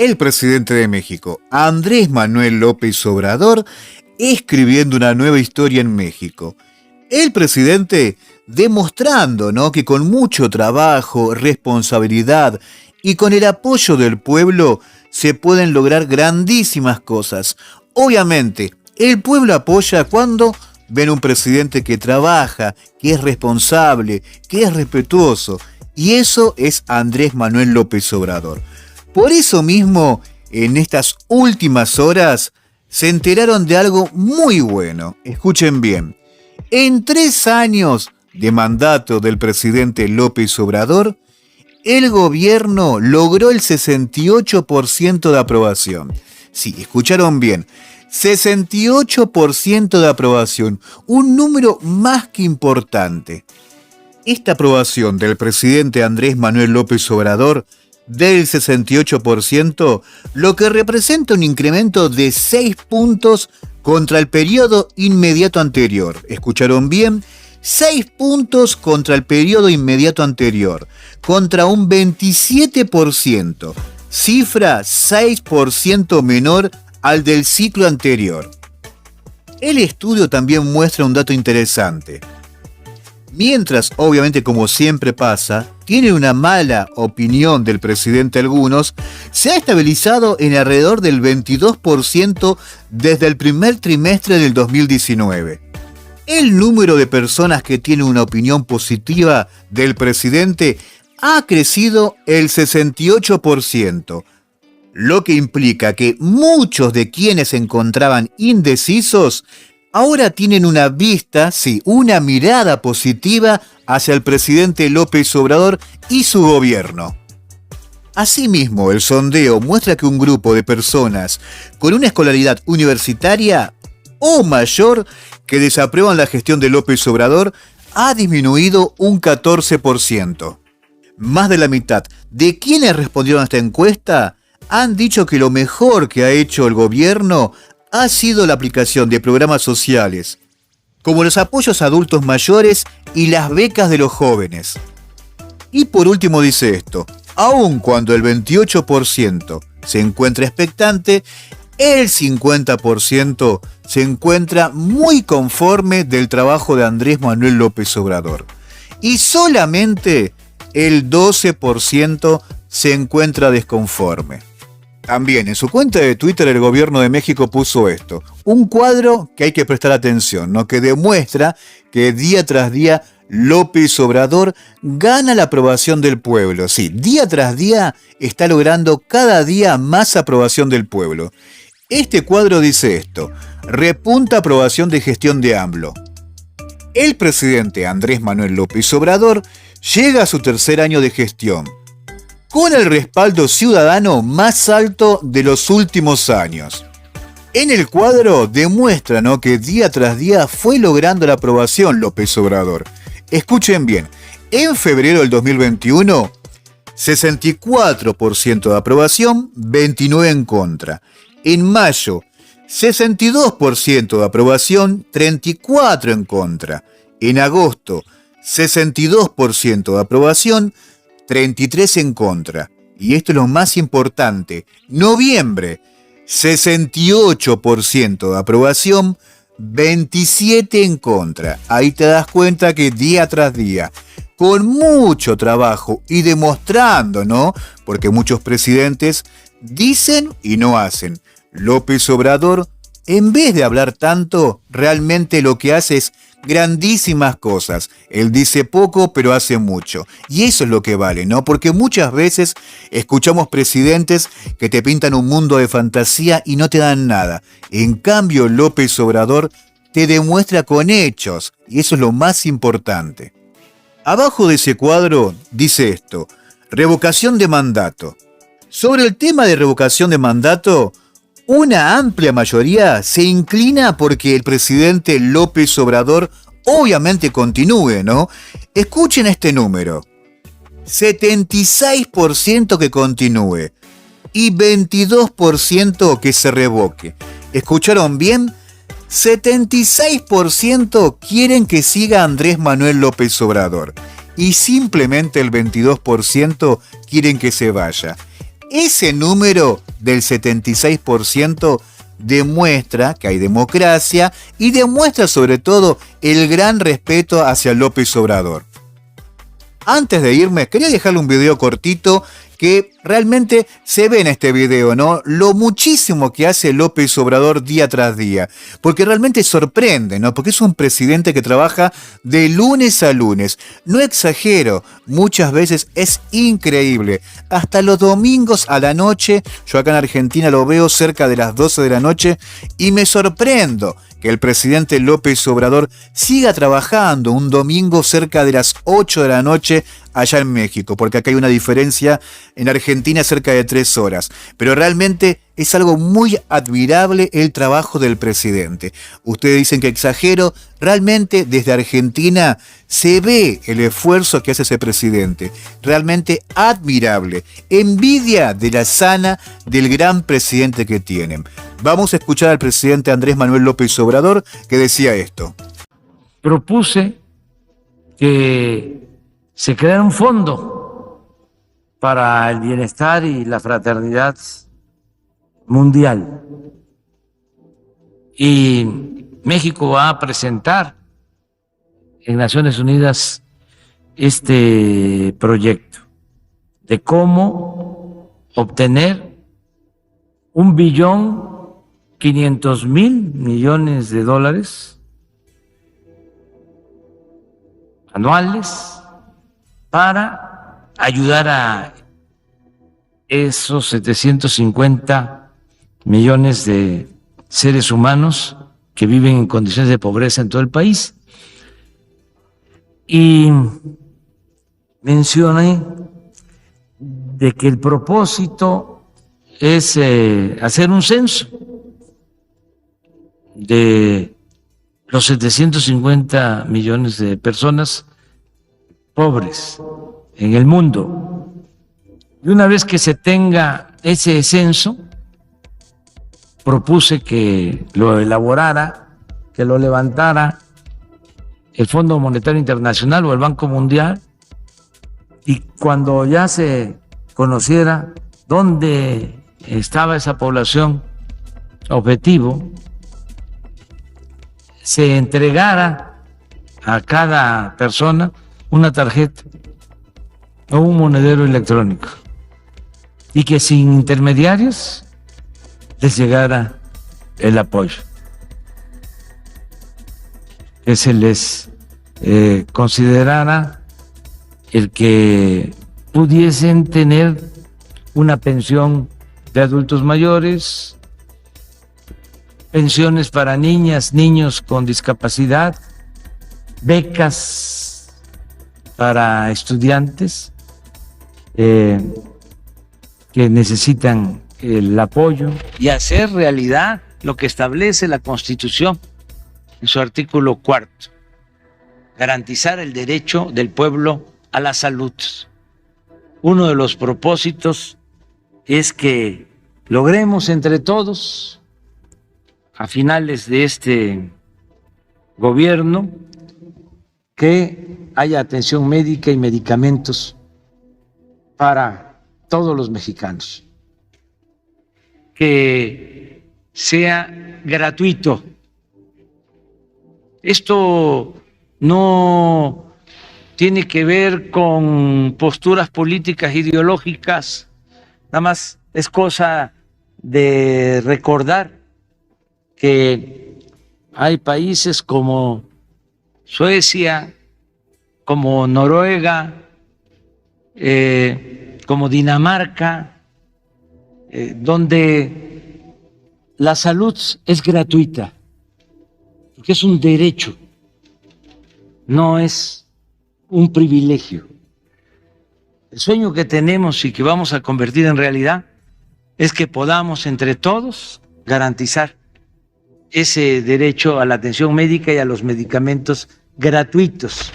el presidente de México, Andrés Manuel López Obrador, escribiendo una nueva historia en México. El presidente demostrando, ¿no?, que con mucho trabajo, responsabilidad y con el apoyo del pueblo se pueden lograr grandísimas cosas. Obviamente, el pueblo apoya cuando ven un presidente que trabaja, que es responsable, que es respetuoso. Y eso es Andrés Manuel López Obrador. Por eso mismo, en estas últimas horas, se enteraron de algo muy bueno. Escuchen bien. En 3 años de mandato del presidente López Obrador, el gobierno logró el 68% de aprobación. Sí, escucharon bien. 68% de aprobación. Un número más que importante. Esta aprobación del presidente Andrés Manuel López Obrador del 68%, lo que representa un incremento de 6 puntos contra el periodo inmediato anterior. ¿Escucharon bien? 6 puntos contra el periodo inmediato anterior, contra un 27%, cifra 6% menor al del ciclo anterior. El estudio también muestra un dato interesante. Mientras, obviamente, como siempre pasa, tienen una mala opinión del presidente algunos, se ha estabilizado en alrededor del 22% desde el primer trimestre del 2019. El número de personas que tienen una opinión positiva del presidente ha crecido el 68%, lo que implica que muchos de quienes se encontraban indecisos ahora tienen una vista, sí, una mirada positiva hacia el presidente López Obrador y su gobierno. Asimismo, el sondeo muestra que un grupo de personas con una escolaridad universitaria o mayor que desaprueban la gestión de López Obrador ha disminuido un 14%. Más de la mitad de quienes respondieron a esta encuesta han dicho que lo mejor que ha hecho el gobierno ha sido la aplicación de programas sociales, como los apoyos a adultos mayores y las becas de los jóvenes. Y por último dice esto: aun cuando el 28% se encuentra expectante, el 50% se encuentra muy conforme del trabajo de Andrés Manuel López Obrador. Y solamente el 12% se encuentra desconforme. También en su cuenta de Twitter el gobierno de México puso esto, un cuadro que hay que prestar atención, ¿no?, que demuestra que día tras día López Obrador gana la aprobación del pueblo. Sí, día tras día está logrando cada día más aprobación del pueblo. Este cuadro dice esto: repunta aprobación de gestión de AMLO. El presidente Andrés Manuel López Obrador llega a su 3er año de gestión, con el respaldo ciudadano más alto de los últimos años. En el cuadro demuestra, ¿no?, que día tras día fue logrando la aprobación López Obrador. Escuchen bien, en febrero del 2021, 64% de aprobación, 29% en contra. En mayo, 62% de aprobación, 34% en contra. En agosto, 62% de aprobación, 33% en contra. Y esto es lo más importante. Noviembre, 68% de aprobación, 27% en contra. Ahí te das cuenta que día tras día, con mucho trabajo y demostrando, ¿no?, porque muchos presidentes dicen y no hacen. López Obrador, en vez de hablar tanto, realmente lo que hace es grandísimas cosas. Él dice poco, pero hace mucho. Y eso es lo que vale, ¿no? Porque muchas veces escuchamos presidentes que te pintan un mundo de fantasía y no te dan nada. En cambio, López Obrador te demuestra con hechos. Y eso es lo más importante. Abajo de ese cuadro dice esto: revocación de mandato. Sobre el tema de revocación de mandato, una amplia mayoría se inclina porque el presidente López Obrador obviamente continúe, ¿no? Escuchen este número: 76% que continúe y 22% que se revoque. ¿Escucharon bien? 76% quieren que siga Andrés Manuel López Obrador y simplemente el 22% quieren que se vaya. Ese número del 76% demuestra que hay democracia y demuestra sobre todo el gran respeto hacia López Obrador. Antes de irme, quería dejarle un video cortito que realmente se ve en este video, ¿no? Lo muchísimo que hace López Obrador día tras día, porque realmente sorprende, ¿no? Porque es un presidente que trabaja de lunes a lunes. No exagero, muchas veces es increíble. Hasta los domingos a la noche, yo acá en Argentina lo veo cerca de las 12 de la noche y me sorprendo que el presidente López Obrador siga trabajando un domingo cerca de las 8 de la noche allá en México, porque acá hay una diferencia en Argentina cerca de 3 horas. Pero realmente es algo muy admirable el trabajo del presidente. Ustedes dicen que exagero, realmente desde Argentina se ve el esfuerzo que hace ese presidente. Realmente admirable. Envidia de la sana del gran presidente que tienen. Vamos a escuchar al presidente Andrés Manuel López Obrador que decía esto. Propuse que se creara un fondo para el bienestar y la fraternidad mundial. Y México va a presentar en Naciones Unidas este proyecto de cómo obtener $1.500.000.000.000 anuales para ayudar a esos 750 millones de seres humanos que viven en condiciones de pobreza en todo el país. Y mencioné de que el propósito es hacer un censo de los 750 millones de personas pobres en el mundo. Y una vez que se tenga ese censo, propuse que lo elaborara, que lo levantara el Fondo Monetario Internacional o el Banco Mundial, y cuando ya se conociera dónde estaba esa población objetivo, se entregara a cada persona una tarjeta o un monedero electrónico y que sin intermediarios les llegara el apoyo, que se les considerara el que pudiesen tener una pensión de adultos mayores, pensiones para niñas, niños con discapacidad, becas para estudiantes que necesitan el apoyo y hacer realidad lo que establece la Constitución en su artículo 4, garantizar el derecho del pueblo a la salud. Uno de los propósitos es que logremos entre todos, a finales de este gobierno, que haya atención médica y medicamentos para todos los mexicanos, que sea gratuito. Esto no tiene que ver con posturas políticas ideológicas, nada más es cosa de recordar que hay países como Suecia, como Noruega, como Dinamarca, donde la salud es gratuita, porque es un derecho, no es un privilegio. El sueño que tenemos y que vamos a convertir en realidad es que podamos entre todos garantizar ese derecho a la atención médica y a los medicamentos gratuitos.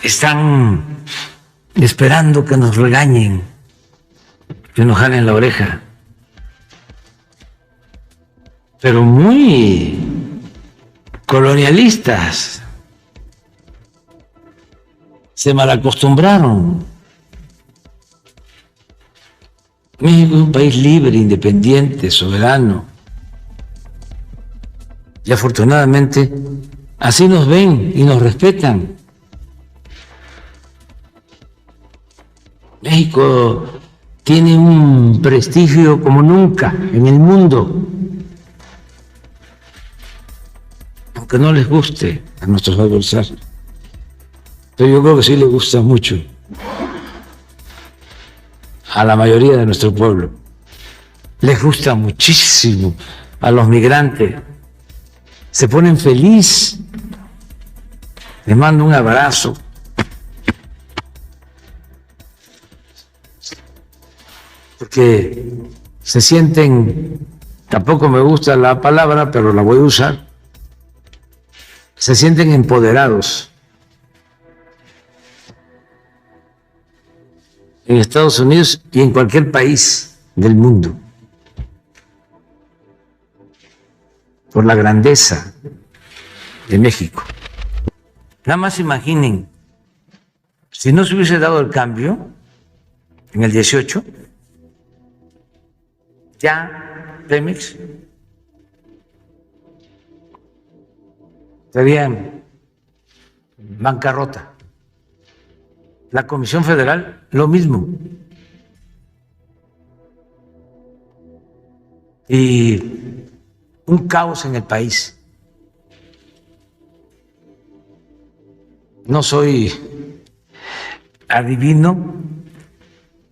Están esperando que nos regañen, que nos jalen la oreja, pero muy colonialistas. Se malacostumbraron. México es un país libre, independiente, soberano. Y afortunadamente así nos ven y nos respetan. México tiene un prestigio como nunca en el mundo. Aunque no les guste a nuestros adversarios. Pero yo creo que sí les gusta mucho a la mayoría de nuestro pueblo. Les gusta muchísimo a los migrantes. Se ponen feliz. Les mando un abrazo. Porque se sienten, tampoco me gusta la palabra, pero la voy a usar, se sienten empoderados. En Estados Unidos y en cualquier país del mundo, por la grandeza de México. Nada más imaginen, si no se hubiese dado el cambio en el 18, ya Pemex estaría en bancarrota. La Comisión Federal, lo mismo. Y un caos en el país. No soy adivino,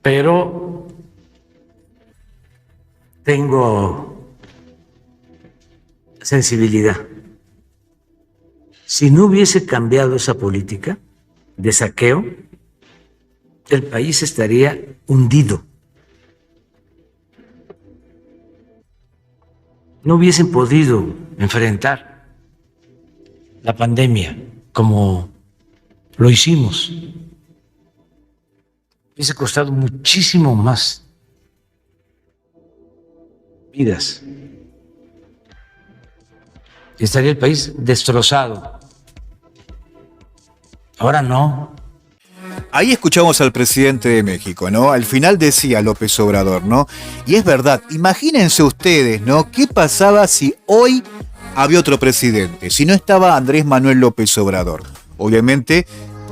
pero tengo sensibilidad. Si no hubiese cambiado esa política de saqueo, el país estaría hundido. No hubiesen podido enfrentar la pandemia como lo hicimos. Hubiese costado muchísimo más vidas. Estaría el país destrozado. Ahora no. Ahí escuchamos al presidente de México, ¿no? Al final decía López Obrador, ¿no? Y es verdad, imagínense ustedes, ¿no? ¿Qué pasaba si hoy había otro presidente? Si no estaba Andrés Manuel López Obrador. Obviamente,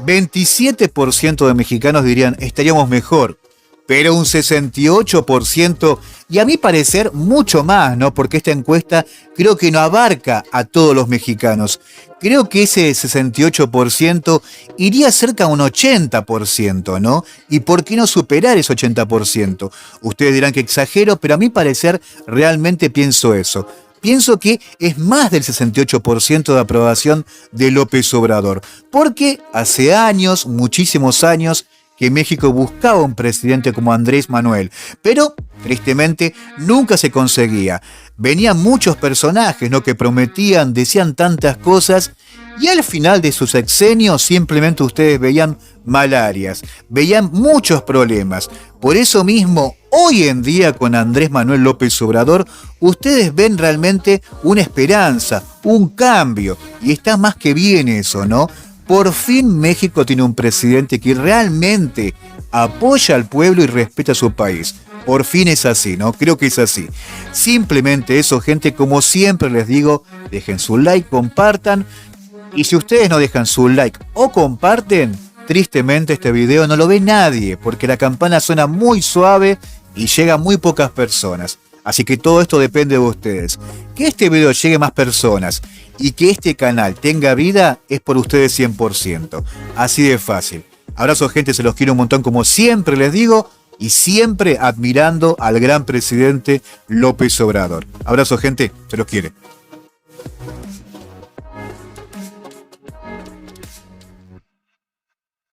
27% de mexicanos dirían, estaríamos mejor. Pero un 68%, y a mi parecer mucho más, ¿no? Porque esta encuesta creo que no abarca a todos los mexicanos. Creo que ese 68% iría cerca a un 80%, ¿no? ¿Y por qué no superar ese 80%? Ustedes dirán que exagero, pero a mi parecer realmente pienso eso. Pienso que es más del 68% de aprobación de López Obrador. Porque hace años, muchísimos años, que México buscaba un presidente como Andrés Manuel, pero tristemente nunca se conseguía. Venían muchos personajes, ¿no? Que prometían, decían tantas cosas, y al final de su sexenio simplemente ustedes veían malarias, veían muchos problemas. Por eso mismo, hoy en día con Andrés Manuel López Obrador, ustedes ven realmente una esperanza, un cambio, y está más que bien eso, ¿no? Por fin México tiene un presidente que realmente apoya al pueblo y respeta a su país. Por fin es así, ¿no? Creo que es así. Simplemente eso, gente, como siempre les digo, dejen su like, compartan. Y si ustedes no dejan su like o comparten, tristemente este video no lo ve nadie, porque la campana suena muy suave y llega a muy pocas personas. Así que todo esto depende de ustedes. Que este video llegue a más personas y que este canal tenga vida es por ustedes 100%. Así de fácil. Abrazo, gente, se los quiero un montón como siempre les digo y siempre admirando al gran presidente López Obrador. Abrazo, gente, se los quiere.